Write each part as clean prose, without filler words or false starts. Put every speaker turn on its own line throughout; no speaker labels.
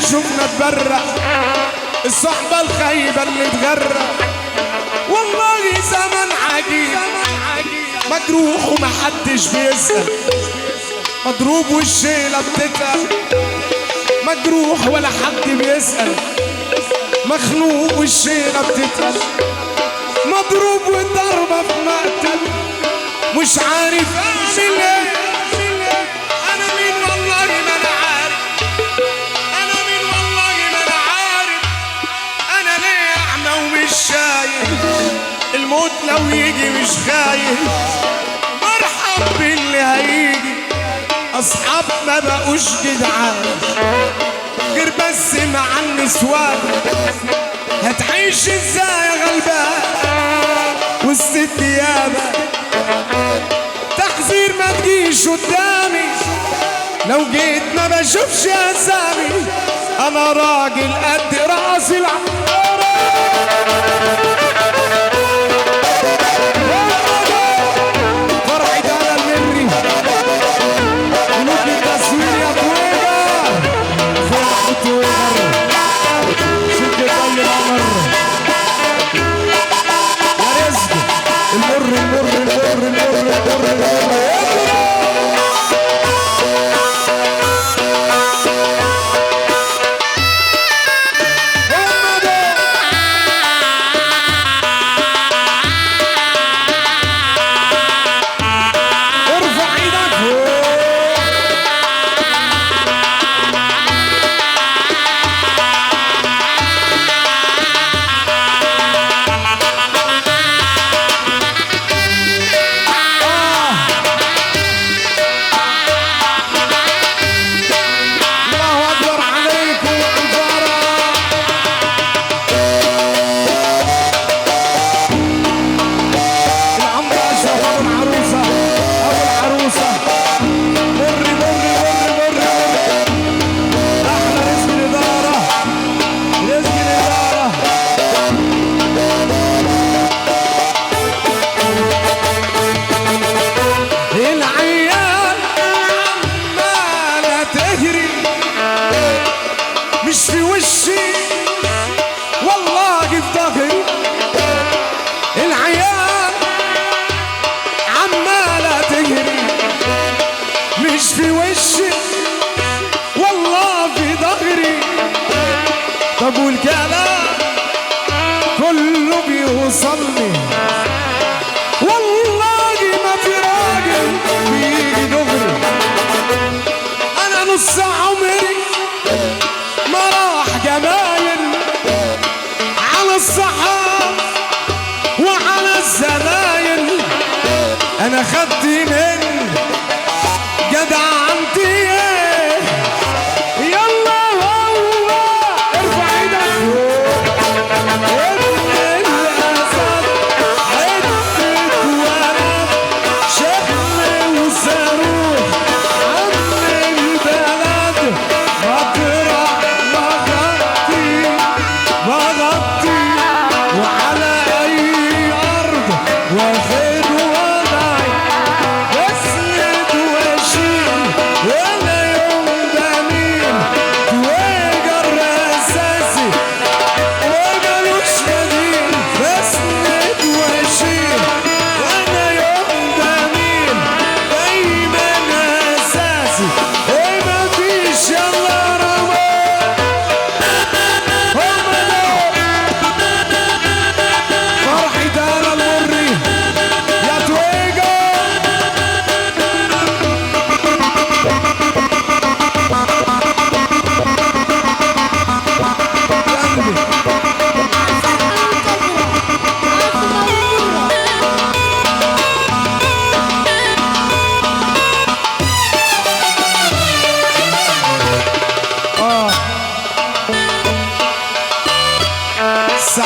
شفنا تبرق الصحبة الخايبة اللي تغرق. والله زمن عجيب مجروح ومحدش بيسأل، مضروب والشيلة بتتقل، مجروح ولا حد بيسأل، مخنوق والشيلة بتتقل، مضروب والضربة في مقتل، مش عارف اعمل ايه. انا مين والله ما انا عارف، انا مين والله ما انا عارف، انا ليه اعمى ومش شايف، الموت لو يجي مش خايف، مرحب باللي هيجي. اصحاب ما بقوش جدعان غير بس مع النسوان، هتعيش ازاي يا غلبان وسط الديابة؟ تحذير ما تجيش قدامي، لو جيت ما بشوفش اسامي، انا راجل قد راس العمارة. فرحة على المري ونوك التصوير يا تويجر، فرحة تويجر شركة طيب عمر يا رزق. المر المر المر المر المر المر طب والكلام كله بيوصلني، والله ما في راجل بيجي دغري. انا نص عمري ما راح جمايل على الصحاب وعلى الزمايل، انا خدت من جدعنتي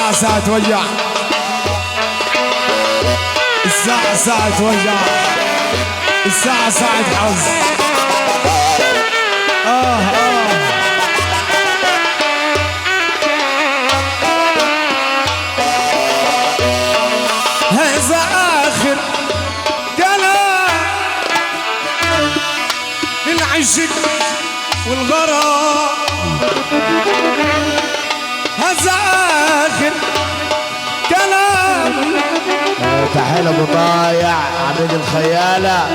الساعة توجع، الساعة توجع، الساعة ساعة حظ. هذا آخر كلام للعشق والغرام هذا آخر كلام.
تحية ابو ضايع عبيد الخيالة.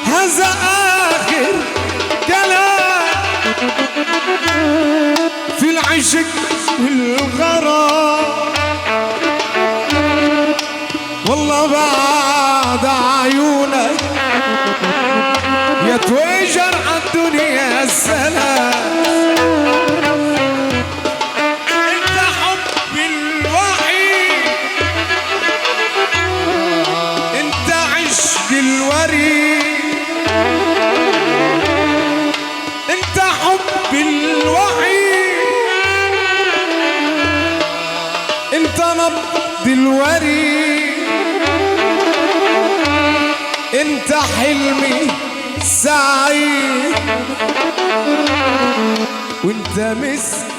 هذا آخر كلام في العشق والغرام. والله بعد عيونك يا توجر عالدنيا السلام. انت حب الوحيد، انت عشق الوريد، انت حب الوحيد، انت نبض الوريد، انت حلمي سعيد، وانت مسك